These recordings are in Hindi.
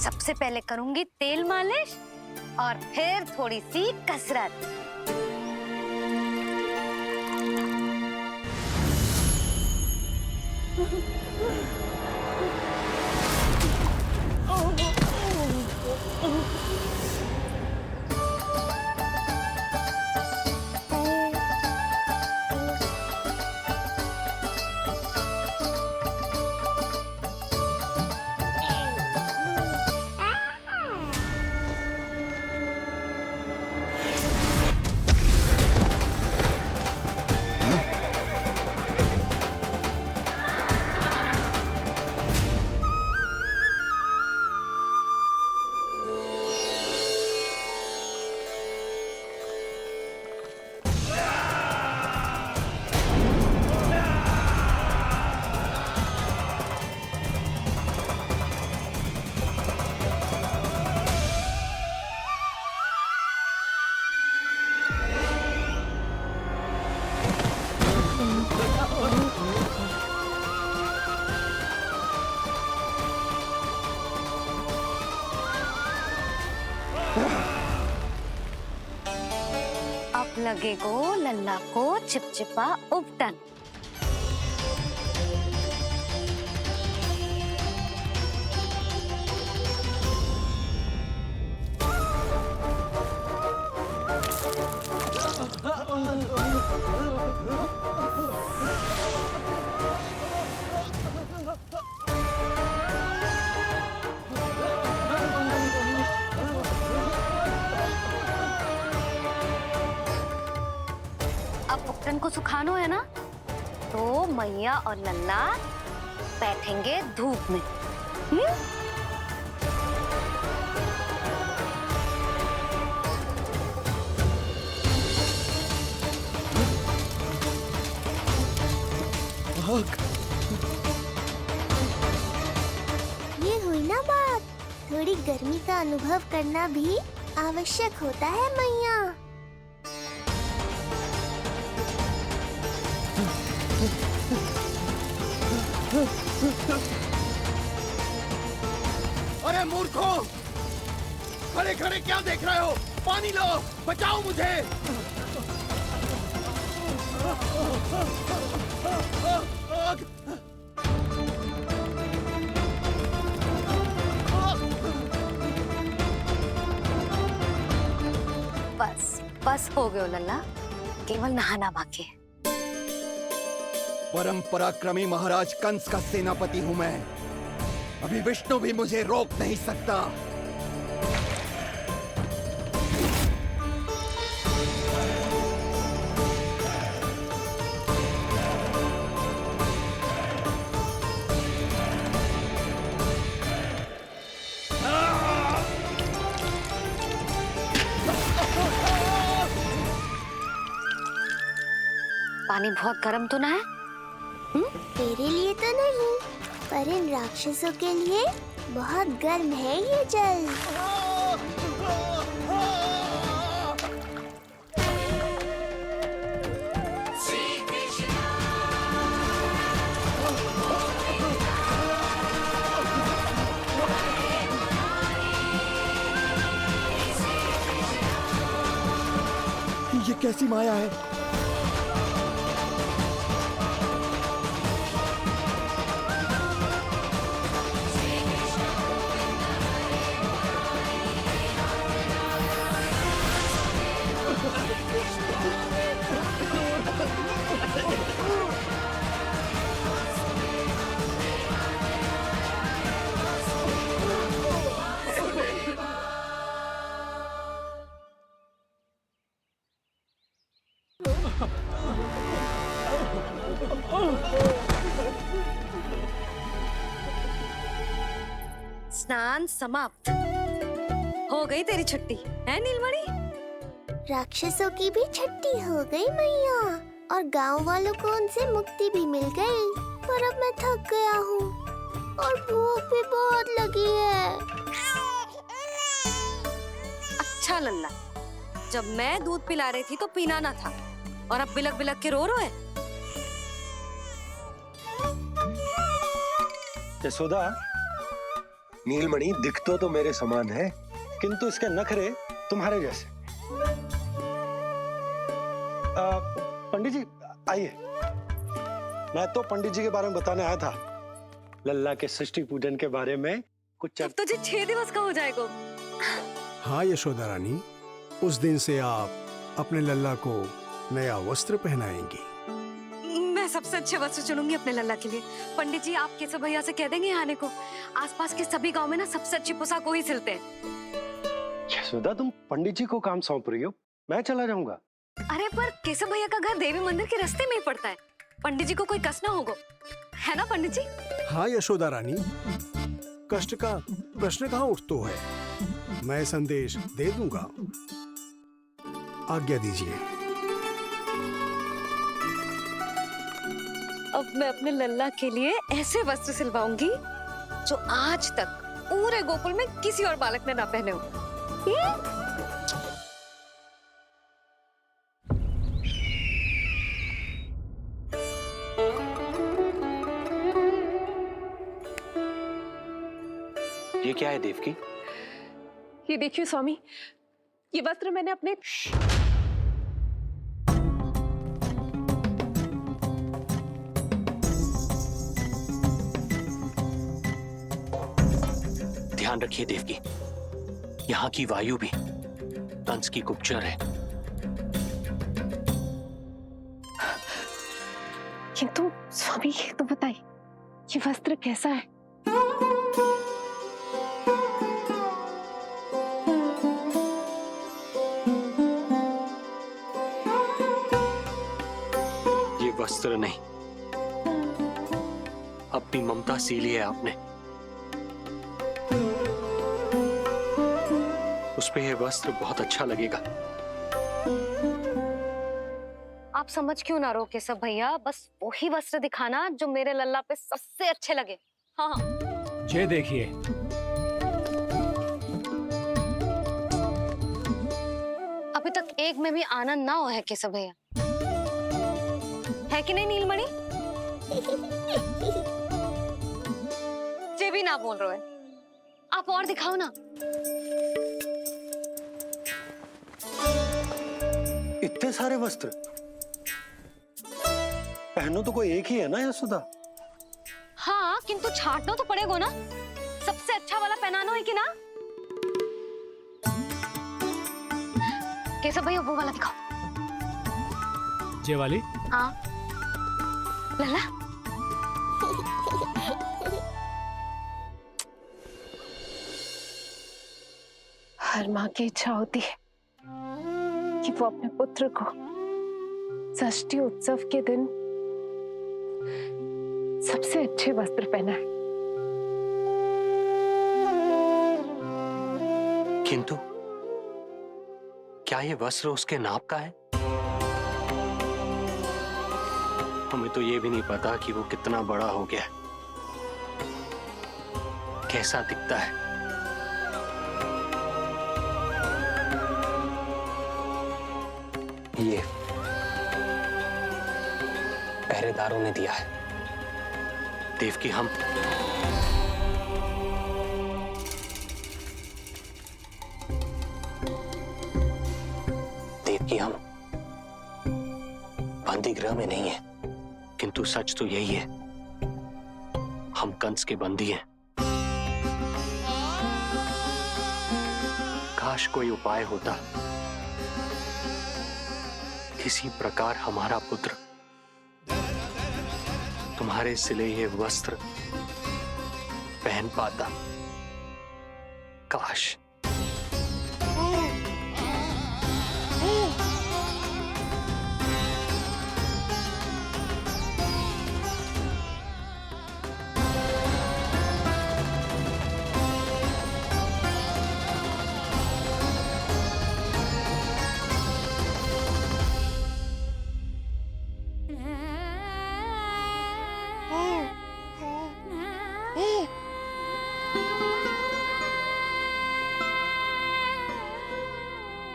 सबसे पहले करूंगी तेल मालिश और फिर थोड़ी सी कसरत। अब लगेगो लल्ला को चिपचिपा उपटन। अब उपटन को सुखानो है ना, तो मैया और लल्ला बैठेंगे धूप में। ये हुई ना बात, थोड़ी गर्मी का अनुभव करना भी आवश्यक होता है मैया। अरे मूर्खों, खड़े खड़े क्या देख रहे हो? पानी लो, बचाओ मुझे। बस बस हो गयो लल्ला, केवल नहाना बाकी है। परम पराक्रमी महाराज कंस का सेनापति हूं मैं। अभी विष्णु भी मुझे रोक नहीं सकता। पानी बहुत गर्म तो ना है? तेरे लिए तो नहीं, पर इन राक्षसों के लिए बहुत गर्म है ये जल। ये कैसी माया है? स्नान समाप्त। हो गई तेरी छुट्टी है नीलमणि? राक्षसों की भी छुट्टी हो गई मैया, और गांव वालों को उनसे मुक्ति भी मिल गई। पर अब मैं थक गया हूँ और भूख भी बहुत लगी है। अच्छा लल्ला, जब मैं दूध पिला रही थी तो पीना ना था, और अब बिलक बिलक के रो रहे हैं। यशोदा, नीलमणि दिख तो मेरे समान है, किंतु इसके नखरे तुम्हारे जैसे। पंडित जी आइए। मैं तो पंडित जी के बारे में बताने आया था, लल्ला के षष्ठी पूजन के बारे में कुछ। अब तो जी 6 दिवस का हो जाएगा। हाँ यशोदा रानी, उस दिन से आप अपने लल्ला को नया वस्त्र पहनाएंगी। मैं सबसे अच्छे वस्त्र चुनूंगी अपने लल्ला के लिए। पंडित जी आप केशव भैया से कह देंगे आने को। आसपास के सभी गांव में ना सबसे अच्छी पोशाक वही सिलते हैं। यशोदा तुम पंडित जी को काम सौंप रही हो, मैं चला जाऊंगा। अरे पर केशव भैया का घर देवी मंदिर के रास्ते में ही पड़ता है, पंडित जी को कोई कष्ट ना होगा, है ना पंडित जी? हाँ यशोदा रानी, कष्ट का प्रश्न कहाँ उठतो है, मैं संदेश दे दूंगा। आज्ञा दीजिए। अब मैं अपने लल्ला के लिए ऐसे वस्त्र सिलवाऊंगी जो आज तक पूरे गोकुल में किसी और बालक ने ना पहने हो। ये क्या है देवकी? ये देखिए स्वामी, ये वस्त्र मैंने अपने ध्यान रखिए देवकी, यहाँ की वायु भी कंस की गुप्तचर है। किंतु स्वामी ये तो बताइए, ये वस्त्र कैसा है? ये वस्त्र नहीं, अपनी ममता सी ली है आपने। उस पे ये वस्त्र बहुत अच्छा लगेगा। आप समझ क्यों ना रहो केशव भैया, बस वही वस्त्र दिखाना जो मेरे लल्ला पे सबसे अच्छे लगे। हाँ ये देखिए, अभी तक एक में भी आनंद ना हो है केशव भैया, है कि नहीं नीलमणि? ये भी ना बोल रहे हो, आप और दिखाओ ना। इतने सारे वस्त्र पहनो तो कोई एक ही है ना यशोदा? हाँ किंतु छांटना तो पड़ेगा ना, सबसे अच्छा वाला पहनाना है कि ना? केशव भैया वो वाला दिखाओ। ये वाली? हाँ लल्ला, हर माँ की इच्छा होती है कि वो अपने पुत्र को षष्ठी उत्सव के दिन सबसे अच्छे वस्त्र पहनाए। किंतु क्या ये वस्त्र उसके नाप का है? हमें तो ये भी नहीं पता कि वो कितना बड़ा हो गया, कैसा दिखता है। ये पहरेदारों ने दिया है देवकी। हम देवकी, हम बंदी गृह में नहीं है, किंतु सच तो यही है, हम कंस के बंदी हैं। काश कोई उपाय होता, किसी प्रकार हमारा पुत्र तुम्हारे सिले ये वस्त्र पहन पाता। काश।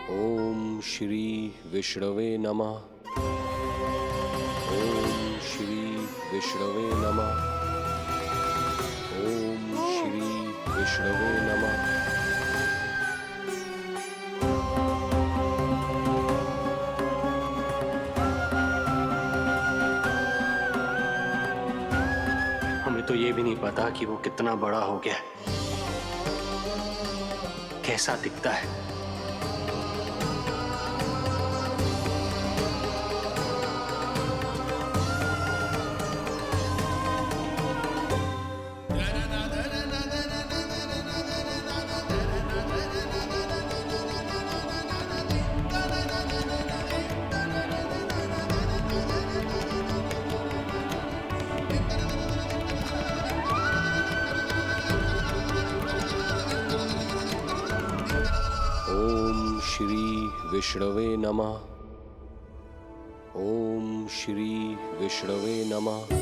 ओम श्री विष्णवे नमः। ओम श्री विष्णवे नमः। ओम श्री विष्णवे नमः। हमें तो ये भी नहीं पता कि वो कितना बड़ा हो गया है, कैसा दिखता है। ओम श्री विष्णवे नमः। ओम श्री विष्णवे नमः।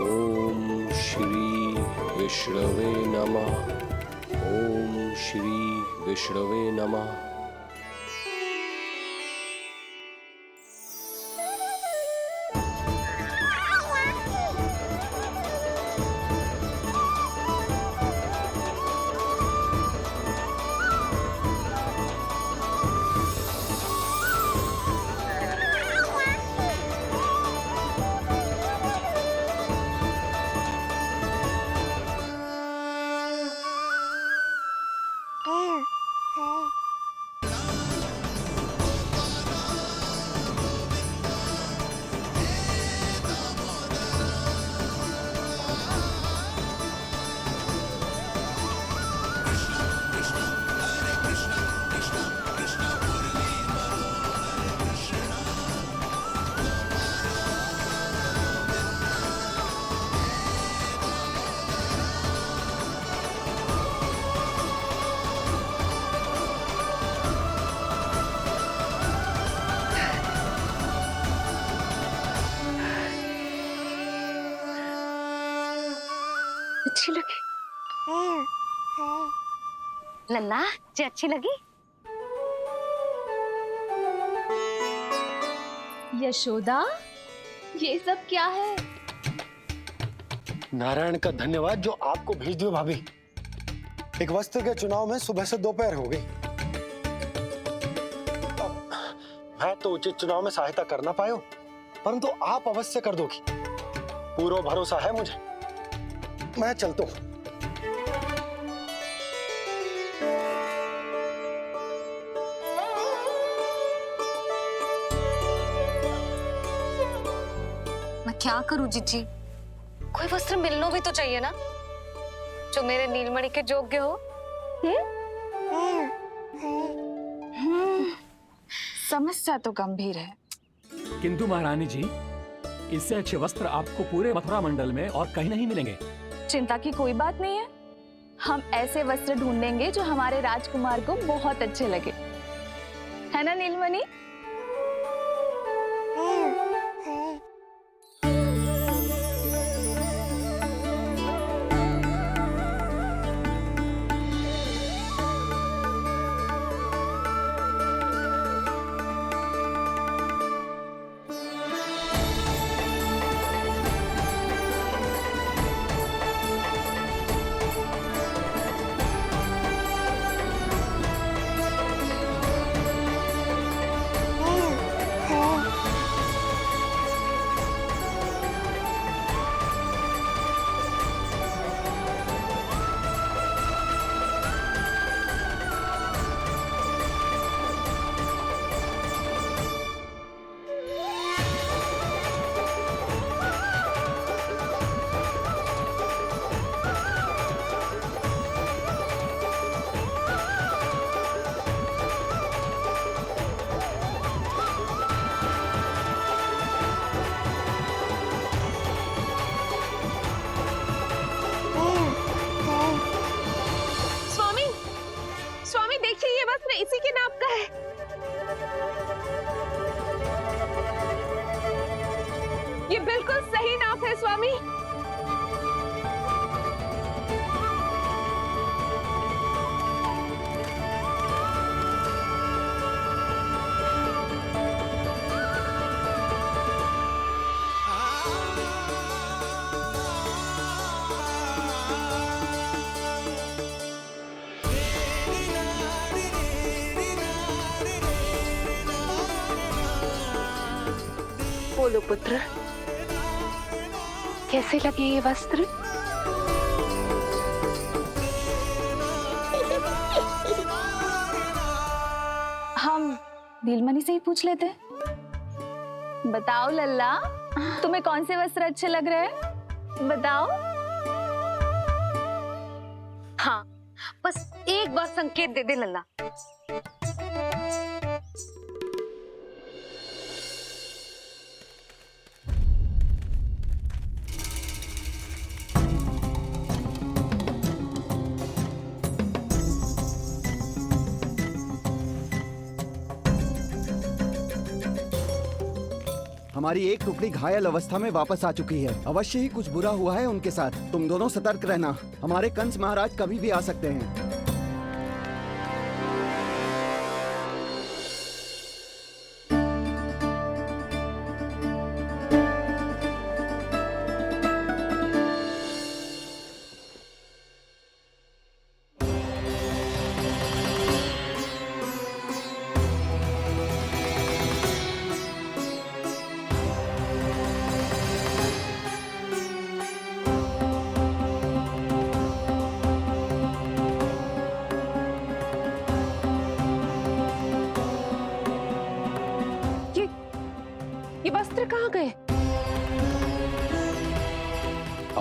ओम श्री विष्णवे नमः। ओम श्री विष्णवे नमः। अच्छी लगी लल्ला जी, अच्छी लगी। यशोदा, ये सब क्या है? नारायण का धन्यवाद जो आपको भेज दियो भाभी। एक वस्त्र के चुनाव में सुबह से दोपहर हो गई। मैं तो उचित चुनाव में सहायता कर ना पायो, परंतु आप अवश्य कर दोगी, पूरा भरोसा है मुझे। मैं चलता हूं। मैं क्या करूं जीजी, कोई वस्त्र मिलना भी तो चाहिए ना जो मेरे नीलमणि के योग्य हो। समस्या तो गंभीर है। किंतु महारानी जी, इससे अच्छे वस्त्र आपको पूरे मथुरा मंडल में और कहीं नहीं मिलेंगे। चिंता की कोई बात नहीं है, हम ऐसे वस्त्र ढूंढेंगे जो हमारे राजकुमार को बहुत अच्छे लगे, है ना नीलमणि? इसी के नाप का है। ये बिल्कुल सही नाप है स्वामी। बोलो पुत्र, कैसे लगे ये वस्त्र? हम नीलमणि से ही पूछ लेते। बताओ लल्ला, तुम्हें कौन से वस्त्र अच्छे लग रहे हैं? बताओ। हाँ, बस एक बार संकेत दे दे लल्ला। हमारी एक टुकड़ी घायल अवस्था में वापस आ चुकी है। अवश्य ही कुछ बुरा हुआ है उनके साथ। तुम दोनों सतर्क रहना, हमारे कंस महाराज कभी भी आ सकते हैं। ये वस्त्र कहाँ गए?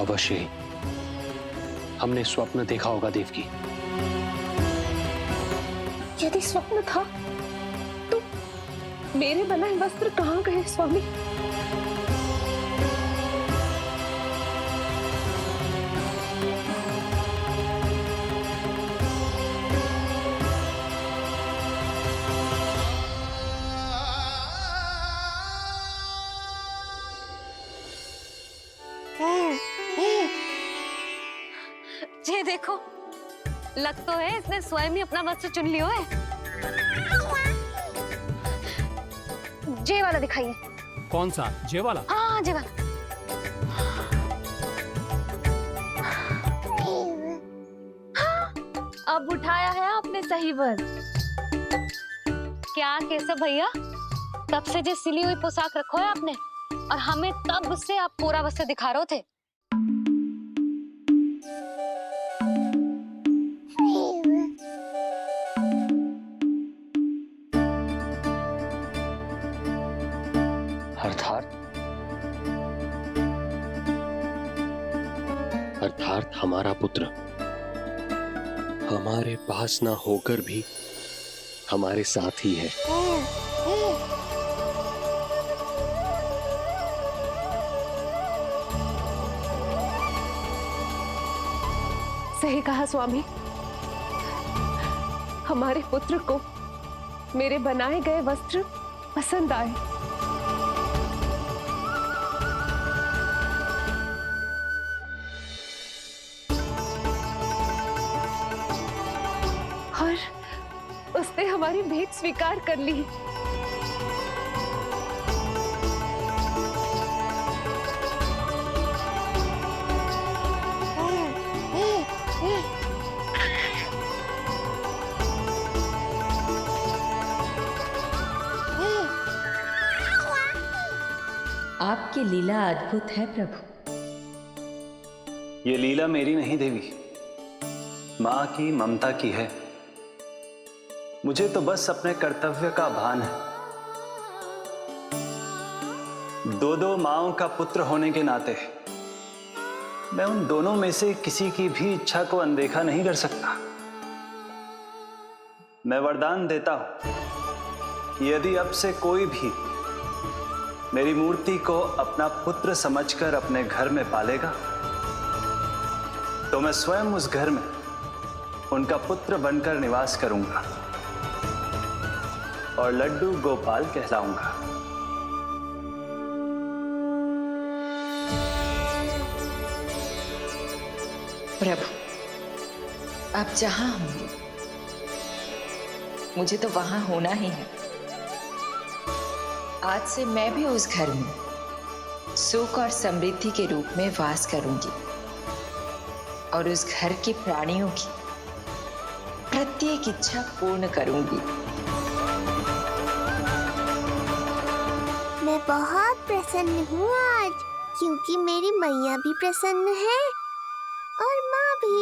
अवश्य ही हमने स्वप्न देखा होगा देवकी। यदि स्वप्न था तो मेरे बनाए वस्त्र कहाँ गए स्वामी? ये देखो, लग तो है इसने स्वयं ही अपना वस्त्र चुन लियो है। जे वाला दिखाइए। कौन सा? जे वाला? हाँ, जे वाला। अब उठाया है आपने सही वर्ड। क्या केशव भैया, तब से जो सिली हुई पोशाक रखो है आपने, और हमें तब से आप पूरा वस्त्र दिखा रहे थे। अर्थात हमारा पुत्र हमारे पास ना होकर भी हमारे साथ ही है। सही कहा स्वामी, हमारे पुत्र को मेरे बनाए गए वस्त्र पसंद आए। और उसने हमारी भेंट स्वीकार कर ली। आपकी लीला अद्भुत है प्रभु। ये लीला मेरी नहीं देवी, मां की ममता की है। मुझे तो बस अपने कर्तव्य का भान है। दो माओं का पुत्र होने के नाते मैं उन दोनों में से किसी की भी इच्छा को अनदेखा नहीं कर सकता। मैं वरदान देता हूं, यदि अब से कोई भी मेरी मूर्ति को अपना पुत्र समझकर अपने घर में पालेगा, तो मैं स्वयं उस घर में उनका पुत्र बनकर निवास करूंगा और लड्डू गोपाल कहलाऊंगा। प्रभु, आप जहां होंगे मुझे तो वहां होना ही है। आज से मैं भी उस घर में सुख और समृद्धि के रूप में वास करूंगी और उस घर के प्राणियों की प्रत्येक इच्छा पूर्ण करूंगी। मैं बहुत प्रसन्न हूँ आज, क्योंकि मेरी मैया भी प्रसन्न है और माँ भी।